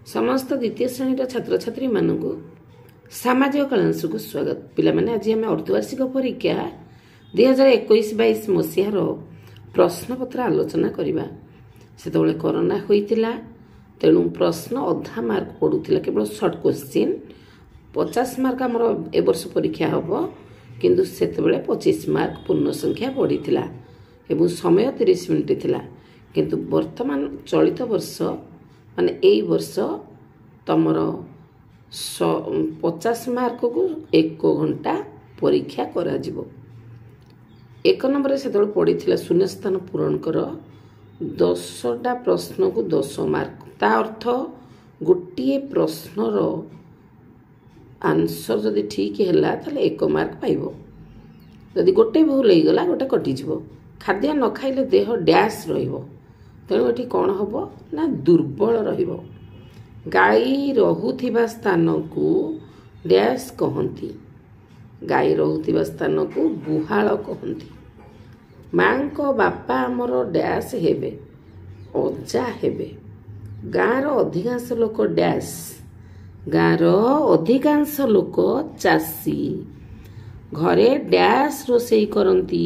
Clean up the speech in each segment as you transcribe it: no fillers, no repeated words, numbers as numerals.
समस्त द्वितीय श्रेणी छात्र छात्री मानू सामाजिक कल्याण को स्वागत। पिलामाने आज आम अर्धवार्षिक परीक्षा 2021-22 मसीहार प्रश्नपत्र आलोचना करवा। से कोरोना होता तेणु प्रश्न अधा मार्क पड़ूला केवल सर्ट क्वेश्चन 50 मार्क आमर ए वर्ष परीक्षा हम किंतु से 25 मार्क पूर्ण संख्या पड़ी एवं समय 30 मिनिट थिला किंतु वर्तमान चलित वर्ष माने एई वर्ष तमर 50 मार्क को 1 घंटा परीक्षा करा जिवो। 1 नंबर से पड़ी शून्यस्थान पूरण कर 10टा प्रश्न को 10 मार्क। ता अर्थ गोटे प्रश्नर आंसर जदि ठीक है ताले 1 मार्क पाइबो। जदि गोटे भूल हो गला गोटे कटिଯିवो। खाद्य न खाइले देह डैश रहिबो। तेणु ये कौन हम ना दुर्बल रहिबो। गाई रहुथिबा स्थान को डैश कहती। गाई रहुथिबा स्थान को गुहाल कहती। माँ को बापा आमर डैश हेबे अजा हेबे। गाँर अधिकांश लोक डैश। गाँर अधिकांश लोक चाषी। घरे डैश रोषेई करती।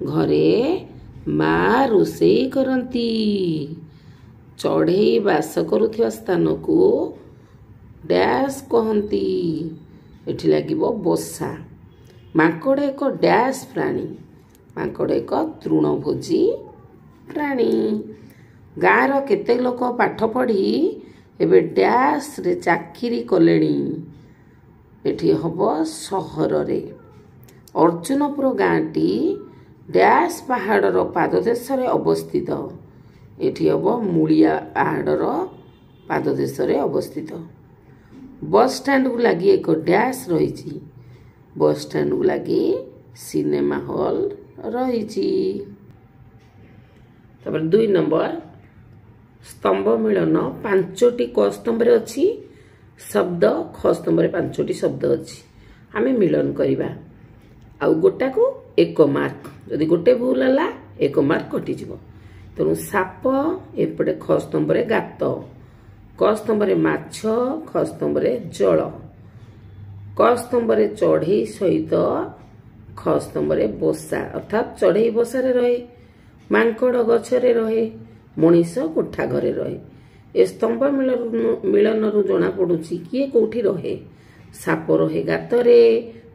घरे माँ रोषेई करती। चढ़ई बास करुथिबा स्थान को डैश कहती। एठी लागिबो बसा। माकड़ एक डैश प्राणी। माकड़ एक तृणभोजी प्राणी। गाँर केते लोक पाठ पढ़ी एबे डैश रे चाकरी कलेनी। एठी हबो सहर रे। अर्जुनपुर गाँटी डैश पहाड़र पाददेश अवस्थित। एठी हबो मुड़िया पहाड़र पाददेश अवस्थित। बस स्टैंड को लगी एक डैश रही। बस स्टैंड को लगी सिनेमा हॉल रही। 2 नंबर स्तंभ मिलन 5टी क स्तंभ अच्छी शब्द ख स्तंभ 5टी शब्द अच्छी आम मिलन करवा। आ गोटा को 1 मार्क। जदि गोटे भूल है 1 मार्क कटिज। तेणु साप एपटे ख स्तंभ गात। क स्तंभ माछ ख स्तंभ जल। क स्तंभ चढ़ई सहित ख स्तंभ बसा अर्थात चढ़ई बसारे रहे। मांकड़ गछरे रहे। मनीष कोठा घरे रहे। ए स्तंभ मिलन जना पड़ुची किए कोठी रहे। साप रहे गातरे।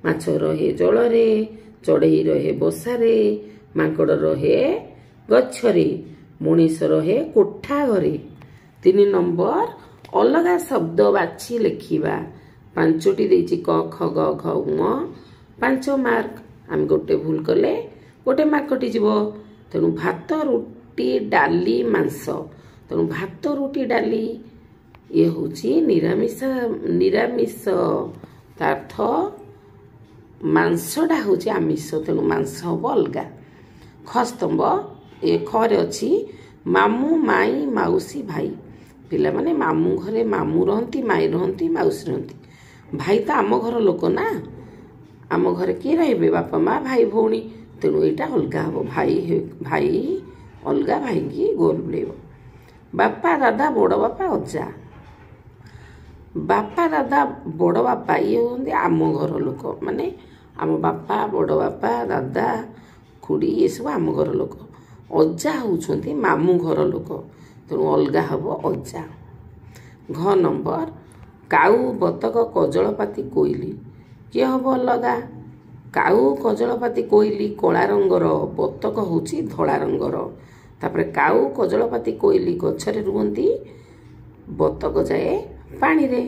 माछ रहे जलरे। चढ़ई रहे बसारे। मांकड़ रहे गछरे। मनीष रहे कोठा घरे। 3 नंबर अलगा शब्द बाछि लिखिबा। 5टी देछि क ख ग घ ङ 5 मार्क। आम गोटे भूल कले गोटे मार्क कटि जिवो। तेणु भात रुटी डाली मांस। तेणु भात रुटी डाली ये होछि निरामिष तार्थ मांसटा होछि आमिष। तेणु मांस हम अलगा। ख स्तंभ ए खरे अच्छी मामू माई माउसी भाई। पिला माने मामू घरे मामू रहती माई रहती माउसी रहती। भाई तो आम घर लोक ना। आम घर किए रे बापा माँ भाई भौणी। तेणु यहाँ अलगा हम। भाई अलगा भाई की गोल बुलेब। बापा दादा बड़ बापा अजा। बापा दादा बड़ बापा ये होंगे आम घर लोक माने आम बापा बड़ बापा दादा खुड़ी ये सब आम घर लोक। अजा होउछंती मामू घर लोक। तेणु अलगा हम अजा। घ नंबर काऊ बतक कजलपाती कोइली किए हम अलगा। काऊ कजलपाती कोइली कला रंगर बतक होउची धला रंगर। तापरे काऊ कजलपाती कोइली गछरे रुहंती। बतक जाए पानी रे।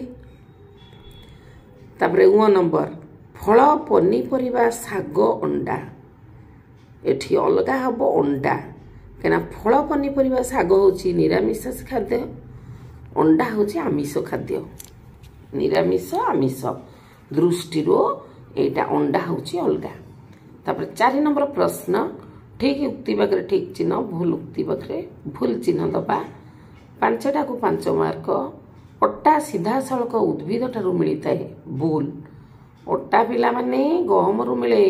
तापरे 1 नंबर फल पनीपरिबा शाग अंडा। एठी अलगा हम अंडा कहीं फल पनीपरिबा शाग होची निरामिष खाद्य। अंडा होची आमिष खाद्य। निरामिष आमिष दृष्टि एटा अंडा होची अलगा। तापर 4 नंबर प्रश्न ठीक उक्ति पाखे ठीक चिन्ह भूल उक्ति पाखे भूल चिन्ह दबा। 5टा को 5 मार्क। अट्टा सीधा सड़क उद्भिद ठारू मिलता है भूल। अट्टा पिला माने गहम रु मिले।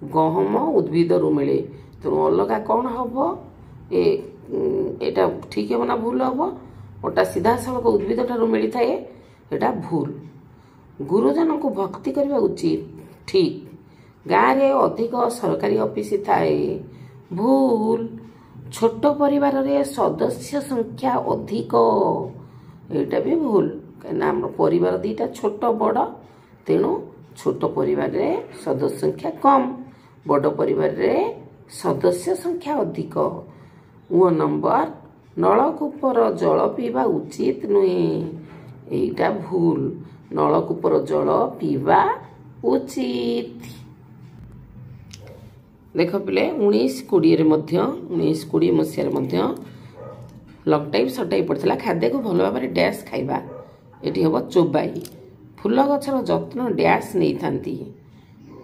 गहम उद्भिद रु मिले। तेणु अलगा कौन हम एटा ठीक हम ना भूल हम। ओटा सीधा सड़क उद्भिद ठारू मिलता है एटा भूल। गुरुजन को भक्ति करने उचित ठीक। गाँव रे अधिक सरकारी ऑफिस थाए भूल। छोट परिवार रे सदस्य संख्या अधिक एटा भी भूल कहीं परिवार दीटा छोट बड़ तेणु छोट परिवार रे सदस्य संख्या कम बड़ परिवार रे सदस्य संख्या अधिक। 9 नंबर नलकूपर जल पीवा उचित नुहे एटा भूल। नलकूपर जल पीवा उचित। देख पिले 1920 मसीह लंग टाइम सटाई पड़ता खाद्य को भल भाव डैश खाइबा ये हम चोबाई। फूल गछर जत्न डैश नहीं थांती।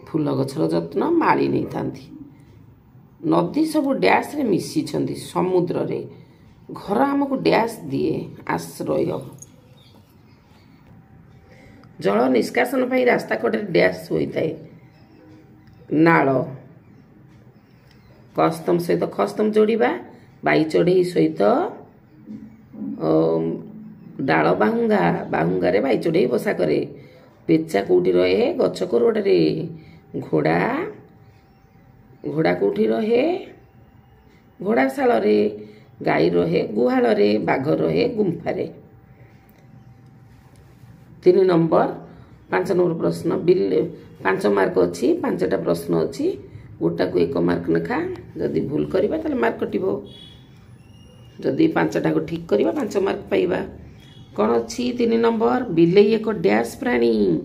फूल गछर जत्न माली नहीं थांती। नदी सब डैश रे मिसी छंती समुद्र रे। घर आमको डैश दिए आश्रय। जल निष्कासन पाई रास्ता कड़े डैश होता है नाल। कस्तम सहित खस्तम जोड़िबा। बाई चढ़ई सहित डाल बाहुंगा। बाहुंगारे बाई चढ़ई बसा करे। पेचा कौटी रहे गछ कोरोडे। घोड़ा घोड़ा कौटी रहे घोड़ाशाल रे। गाई रहे गुहाल रे। बाघ रहे गुंफारे। 3 नंबर 5 नंबर प्रश्न बिल 5 मार्क अच्छी 5टा प्रश्न अच्छी गोटा को 1 मार्क लेखा। जदि भूल करवा ताले मार्क कटिबो। जदि 5टा को ठीक करवा 5 मार्क पाइबा। कौन अच्छी 3 नंबर बिलेई एक डैश प्राणी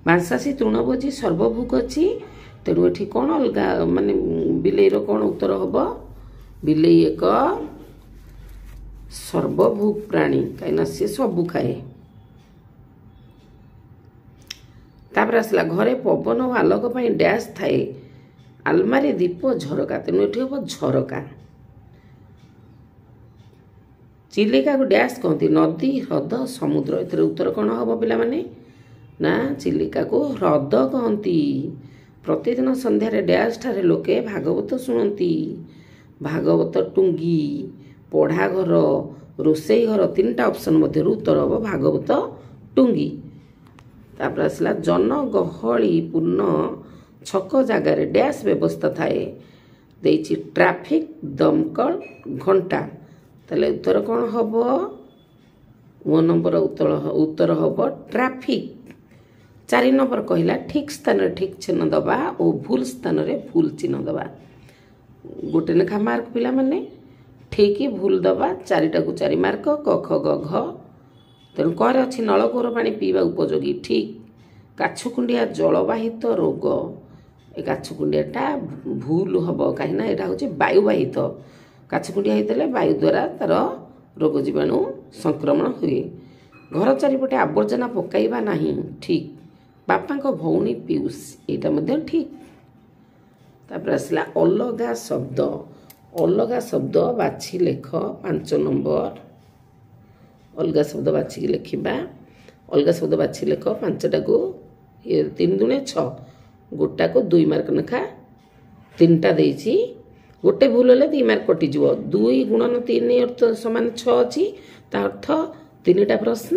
मांसाशी तृणभोजी सर्वभूक अच्छी तेणु ये कौन अलग माने बिलेईर कौन उत्तर हम बिलेई एक सर्वभूक प्राणी कहीं सी सबू खाए। तापर आसला घरे पवन और आलोक डैश थाए आलमारी दीप झरका तेणु ये हम झरका। चिलिका को डैश कहती नदी ह्रद समुद्र ए उत्तर कौन हम पिला माने ना चिलिका को ह्रद कहती। प्रतिदिन संध्यारे डैश ठारे लोके भागवत शुणती। भागवत टुंगी पढ़ा घर रोसई घर 3टा ऑप्शन मध्य उत्तर हम भागवत टुंगी। तापर आसला जनगहली पूर्ण छक जगार डैश व्यवस्था थाए देछि ट्रैफिक दमकल घंटा ताले उत्तर कौन हम 9 नंबर उत्तर हम ट्रैफिक। 4 नंबर कहला ठीक स्थान ठीक चिन्ह दबा और भूल स्थान रे भूल चिन्ह दबा। गोटे लेखा मार्क पिला माने ठीक भूल दबा 4टा को 4 मार्क क ख ग घ। तेणु कौन अच्छी नलकूर पानी पीवा उपयोगी ठीक। काछुकुंडिया जलवाहित रोग ए काछुकुंडियाटा भूल हम कहीं यहाँ हूँ वायुवाहित। काछुकुंडिया होते वायु द्वारा तार रोग जीवाणु संक्रमण हुए। घर चारिपटे आवर्जना पकाइबा नहीं ठीक। बापा को भौणी पीयूष यहाँ मध्य ठीक। तापर आसला अलगा शब्द। अलगा शब्द बाछि लेख 5 नंबर। अलगा शब्द बाछिकी लिखा। अलगा शब्द बाछि लेख 5टा को 3 दूने 6 गोटा को 2 मार्क लेखा 3टा देछि। गोटे भूल हेले 2 मार्क कटिज। 2 गुणन 3 अर्थ समान 6 अच्छी अर्थ 3टा प्रश्न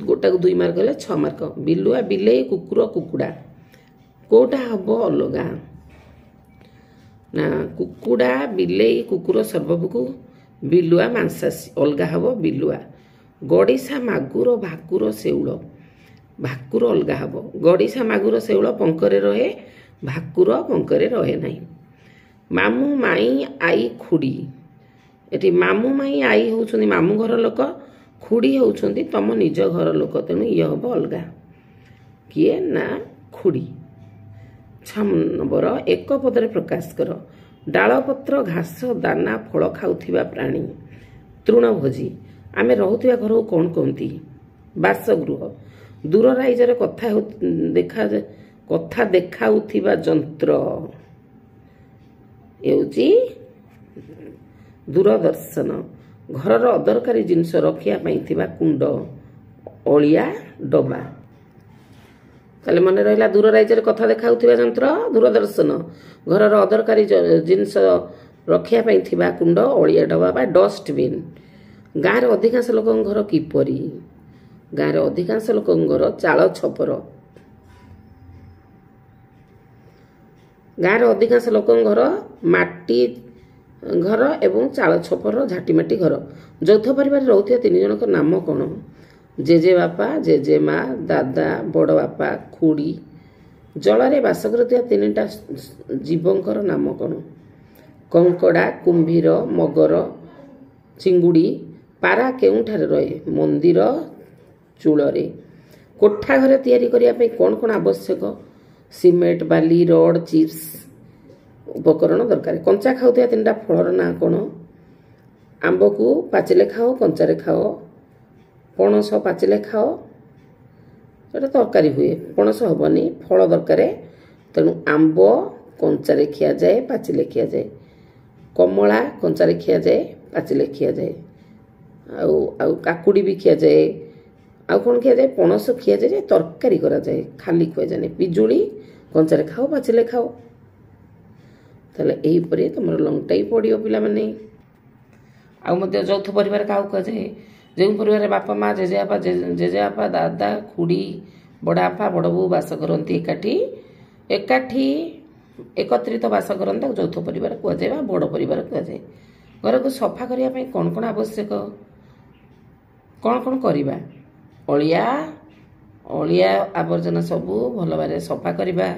गोटा को 2 मार्क हेले 6 मार्क। बिलुआ बिलेई कुकुर कुकुड़ा कोटा हम अलगा ना कुकुड़ा बिलेई कुकुर सर्वभूक बिलुआ मांसाशी अलगा हम बिलुआ। गड़िशा मागुर भाकुर शेउल भाकुर अलगा हम। गड़िशा मागुर शेउल पंकरे रहे भाकुर पंकरे रहे नहीं। मामू माई आई खुड़ी एटी मामू माई आई होउछन्ती मामू घर लोक खुड़ी होउछन्ती तम निज घर लोक तेणु ये हम अलगा किए ना खुड़ी। 6 नंबर एक पदरे प्रकाश कर। डालपत्र घास दाना फल खाउथिबा प्राणी तृणभोजी। आमे रहुथिबा घर को कौन कहती बासगृह। दूर राइजर कथा देखाउथिबा जंत्र एउची दूरदर्शन। घरर अदरकारी जिनस रखिया पई थिबा कुंड अलिया डबा। ताले मन रहिला दूर राइजर कथा देखाउथिबा जंत्र दूरदर्शन। घरर अदरकारी जिनस रखिया पई थिबा कुंड अलिया डबा बा डस्टबिन। ଗାଁରେ ଅଧିକାଂଶ ଲୋକଙ୍କ ଘର କିପରି? ଗାଁରେ ଅଧିକାଂଶ ଲୋକଙ୍କ ଘର ଚାଳ ଛପର। ଗାଁରେ ଅଧିକାଂଶ ଲୋକଙ୍କ ଘର ମାଟି ଘର ଏବଂ ଚାଳ ଛପର ଝାଟିମାଟି ଘର। ଯୌଥ ପରିବାରରେ ରହୁଥିବା 3 ଜଣଙ୍କ ନାମ କ'ଣ? ଜେଜେବାପା, ଜେଜେମା, ଦାଦା, ବଡ଼ ବାପା, ଖୁଡ଼ୀ। ଜଳରେ ବାସ କରୁଥିବା 3ଟା ଜୀବଙ୍କର ନାମ କ'ଣ? କଙ୍କଡ଼ା, କୁମ୍ଭୀର, ମଗର, ଚିଙ୍ଗୁଡ଼ି। ପାରା କେଉଁଠାରେ ରହେ? ମନ୍ଦିର ଚୂଳରେ। କୋଠା ଘର ତିଆରି କରିବା ପାଇଁ କ'ଣ କ'ଣ ଆବଶ୍ୟକ? ସିମେଣ୍ଟ, ବାଲି, ରଡ଼, ଚିପ୍ସ ଉପକରଣ ଦରକାର। କଞ୍ଚା ଖାଉଥିବା 3ଟା ଫଳର ନାଁ କ'ଣ? ଆମ୍ବକୁ ପାଚିଲେ ଖାଅ, କଞ୍ଚାରେ ଖାଅ। ପଣସ ପାଚିଲେ ଖାଅ, ସେଟା ତରକାରୀ ହୁଏ। ପଣସ ହେବନି, ଫଳ ଦରକାର। ତେଣୁ ଆମ୍ବ କଞ୍ଚାରେ ଖିଆଯାଏ, ପାଚିଲେ ଖିଆଯାଏ। କମଳା କଞ୍ଚାରେ ଖିଆଯାଏ, ପାଚିଲେ ଖିଆଯାଏ। ଆଉ କାକୁଡ଼ି ବି ଖିଆଯାଏ। ଆଉ କ'ଣ ଖିଆଯାଏ? ପଣସ ଖିଆଯାଏ, ତରକାରୀ କରାଯାଏ, ଖାଲି ଖୁଆଯାଏନି। ପିଜୁଳି କଞ୍ଚାରେ ଖାଅ, ପାଚିଲେ ଖାଅ। ତାହେଲେ ଏହିପରି ତୁମର ଲଙ୍ଗଟାଇ ପଡ଼ିବ ପିଲାମାନେ। ଆଉ ମଧ୍ୟ ଯୌଥ ପରିବାର କାହାକୁ କୁହାଯାଏ? ଯେଉଁ ପରିବାରରେ ବାପା, ମା, ଜେଜେବାପା, ଦାଦା, ଖୁଡ଼ୀ, ବଡ଼ବାପା, ବଡ଼ବୋଉ ବାସ କରନ୍ତି ଏକାଠି ଏକତ୍ରିତ ବାସ କରନ୍ତି, ତାକୁ ଯୌଥ ପରିବାର କୁହାଯାଏ ବା ବଡ଼ ପରିବାର କୁହାଯାଏ। ଘରକୁ ସଫା କରିବା ପାଇଁ କ'ଣ କ'ଣ ଆବଶ୍ୟକ? କ'ଣ କ'ଣ କରିବା? ଅଳିଆ ଆବର୍ଜନା ସବୁ ଭଲ ଭାବରେ ସଫା କରିବା।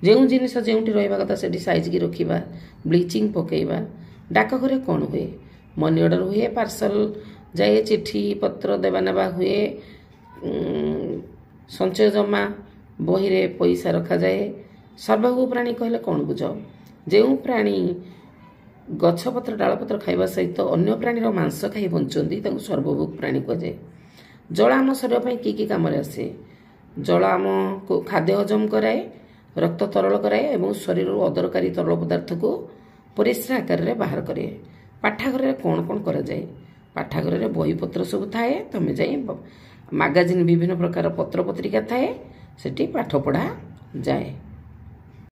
ଯେଉଁ ଜିନିଷ ଯେଉଁଠି ରହିବା କଥା ସେଠି ସାଇଜ୍କି ରଖିବା। ବ୍ଲିଚିଂ ପକାଇବା। ଡାକଘରେ କ'ଣ ହୁଏ? ମନି ଅର୍ଡ଼ର ହୁଏ, ପାର୍ସଲ ଯାଏ, ଚିଠି ପତ୍ର ଦେବା ନେବା ହୁଏ, ସଞ୍ଚୟ ଜମା ବହିରେ ପଇସା ରଖାଯାଏ। ସର୍ବଭୋଗ ପ୍ରାଣୀ କହିଲେ କ'ଣ ବୁଝ? ଯେଉଁ ପ୍ରାଣୀ ଗଛପତ୍ର ଡାଳପତ୍ର ଖାଇବା ସହିତ ଅନ୍ୟ ପ୍ରାଣୀର ମାଂସ ଖାଇ ବଞ୍ଚନ୍ତି ତାଙ୍କୁ ସର୍ବଭୋଗ ପ୍ରାଣୀ କୁହାଯାଏ। ଜଳ ଆମ ଶରୀର ପାଇଁ କି କାମରେ ଆସେ? ଜଳ ଆମକୁ ଖାଦ୍ୟ ହଜମ କରାଏ, ରକ୍ତ ତରଳ କରାଏ ଏବଂ ଶରୀରରୁ ଅଦରକାରୀ ତରଳ ପଦାର୍ଥକୁ ପରିସ୍ରା ଆକାରରେ ବାହାର କରେ। ପାଠାଗାରରେ କ'ଣ କ'ଣ କରାଯାଏ? ପାଠାଗାରରେ ବହିପତ୍ର ସବୁ ଥାଏ। ତୁମେ ଯାଇ ମାଗାଜିନ୍ ବିଭିନ୍ନ ପ୍ରକାର ପତ୍ର ପତ୍ରିକା ଥାଏ, ସେଠି ପାଠ ପଢ଼ା ଯାଏ।